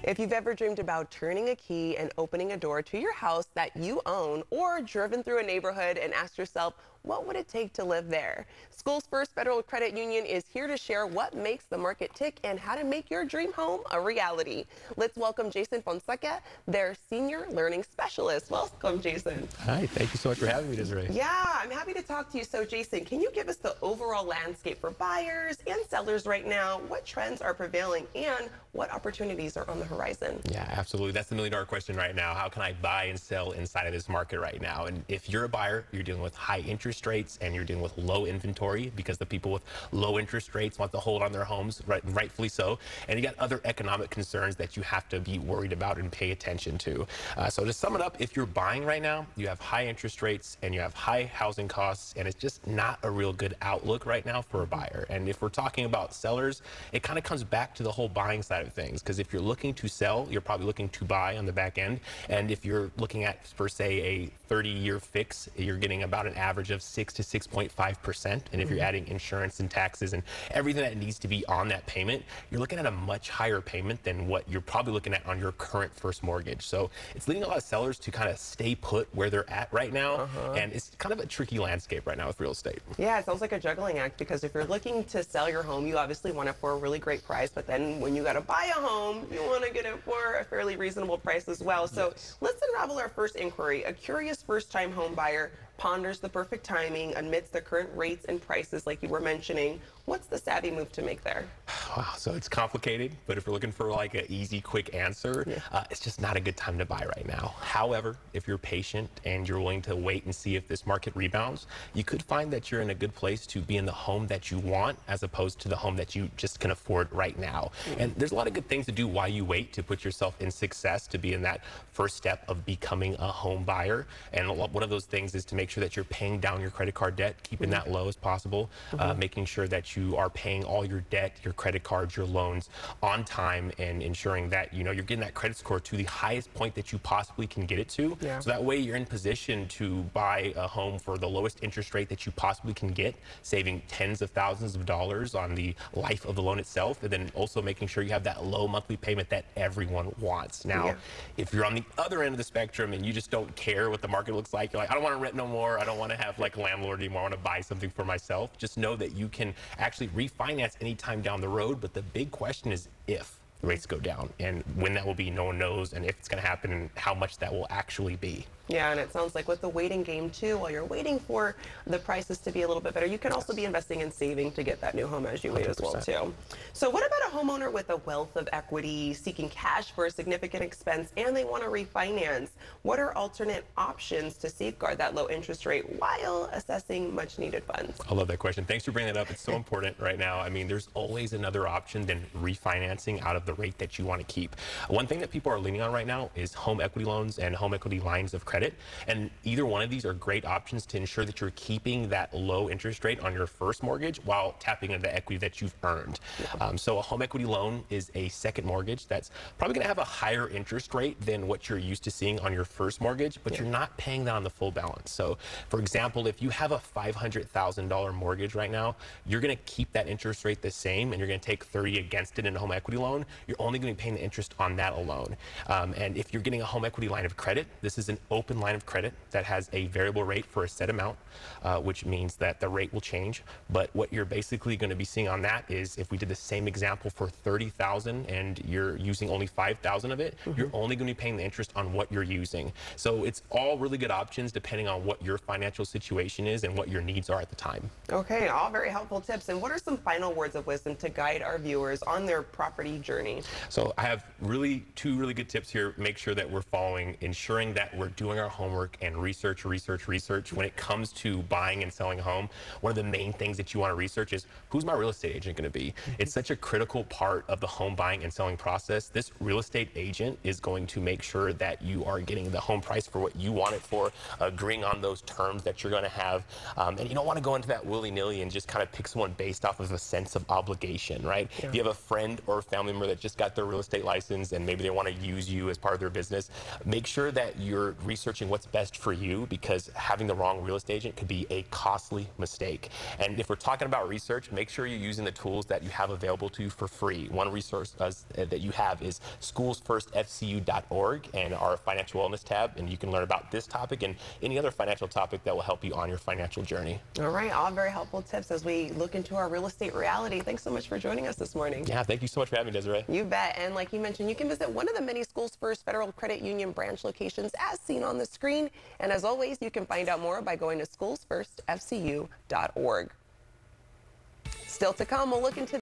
If you've ever dreamed about turning a key and opening a door to your house that you own, or driven through a neighborhood and asked yourself, what would it take to live there? Schools First Federal Credit Union is here to share what makes the market tick and how to make your dream home a reality. Let's welcome Jason Fonseca, their Senior Learning Specialist. Welcome, Jason. Hi, thank you so much for having me, Desiree. Yeah, I'm happy to talk to you. So, Jason, can you give us the overall landscape for buyers and sellers right now? What trends are prevailing and what opportunities are on the horizon? Yeah, absolutely. That's the million-dollar question right now. How can I buy and sell inside of this market right now? And if you're a buyer, you're dealing with high interest rates and you're dealing with low inventory because the people with low interest rates want to hold on their homes, rightfully so. And you got other economic concerns that you have to be worried about and pay attention to. So to sum it up, if you're buying right now, you have high interest rates and you have high housing costs, and it's just not a real good outlook right now for a buyer. And if we're talking about sellers, it kind of comes back to the whole buying side of things, because if you're looking to sell, you're probably looking to buy on the back end. And if you're looking at, per se, a 30-year fix, you're getting about an average of 6 to 6.5%. And if you're adding insurance and taxes and everything that needs to be on that payment, you're looking at a much higher payment than what you're probably looking at on your current first mortgage. So it's leading a lot of sellers to kind of stay put where they're at right now. And it's kind of a tricky landscape right now with real estate. Yeah, it sounds like a juggling act, because if you're looking to sell your home, you obviously want it for a really great price. But then when you got to buy a home, you want to get it for a fairly reasonable price as well. So let's unravel our first inquiry. A curious first-time home buyer ponders the perfect timing amidst the current rates and prices like you were mentioning. What's the savvy move to make there? Wow, so it's complicated, but if we're looking for like an easy, quick answer, it's just not a good time to buy right now. However, if you're patient and you're willing to wait and see if this market rebounds, you could find that you're in a good place to be in the home that you want as opposed to the home that you just can afford right now. And there's a lot of good things to do while you wait to put yourself in success, to be in that first step of becoming a home buyer. And one of those things is to make sure that you're paying down your credit card debt, keeping that low as possible, making sure that you are paying all your debt, your credit cards, your loans on time, and ensuring that you're getting that credit score to the highest point that you possibly can get it to. So that way you're in position to buy a home for the lowest interest rate that you possibly can get, saving tens of thousands of dollars on the life of the loan itself, and then also making sure you have that low monthly payment that everyone wants. Now, if you're on the other end of the spectrum and you just don't care what the market looks like, you're like, I don't want to rent no more, I don't want to have like a landlord anymore, I want to buy something for myself, just know that you can actually refinance anytime down the road. But the big question is if the rates go down, and when that will be, no one knows, and if it's going to happen and how much that will actually be. Yeah, and it sounds like with the waiting game too, while you're waiting for the prices to be a little bit better, you can also be investing in saving to get that new home as you wait as well too. So what about a homeowner with a wealth of equity seeking cash for a significant expense and they want to refinance? What are alternate options to safeguard that low interest rate while assessing much needed funds? I love that question. Thanks for bringing that up. It's so important right now. I mean, there's always another option than refinancing out of the rate that you want to keep. One thing that people are leaning on right now is home equity loans and home equity lines of credit. And either one of these are great options to ensure that you're keeping that low interest rate on your first mortgage while tapping into the equity that you've earned. So a home equity loan is a second mortgage that's probably going to have a higher interest rate than what you're used to seeing on your first mortgage, but you're not paying that on the full balance. So for example, if you have a $500,000 mortgage right now, you're going to keep that interest rate the same and you're going to take 30 against it in a home equity loan. You're only going to be paying the interest on that alone. And if you're getting a home equity line of credit, this is an open line of credit that has a variable rate for a set amount, which means that the rate will change. But what you're basically going to be seeing on that is if we did the same example for $30,000 and you're using only $5,000 of it, you're only going to be paying the interest on what you're using. So it's all really good options depending on what your financial situation is and what your needs are at the time. Okay, all very helpful tips. And what are some final words of wisdom to guide our viewers on their property journey? So I have two really good tips here. Make sure that we're following, ensuring that we're doing our homework and research. When it comes to buying and selling a home, one of the main things that you want to research is who's my real estate agent going to be? It's such a critical part of the home buying and selling process. This real estate agent is going to make sure that you are getting the home price for what you want it for, agreeing on those terms that you're going to have. And you don't want to go into that willy-nilly and just kind of pick someone based off of a sense of obligation, right? If you have a friend or a family member that just got their real estate license and maybe they want to use you as part of their business, make sure that you're researching researching what's best for you, because having the wrong real estate agent could be a costly mistake. And if we're talking about research, make sure you're using the tools that you have available to you for free. One resource that you have is SchoolsFirstFCU.org and our financial wellness tab, and you can learn about this topic and any other financial topic that will help you on your financial journey. All right, all very helpful tips as we look into our real estate reality. Thanks so much for joining us this morning. Yeah, thank you so much for having me, Desiree. You bet. And like you mentioned, you can visit one of the many Schools First Federal Credit Union branch locations as seen on the screen. And as always, you can find out more by going to SchoolsFirstFCU.org. Still to come, we'll look into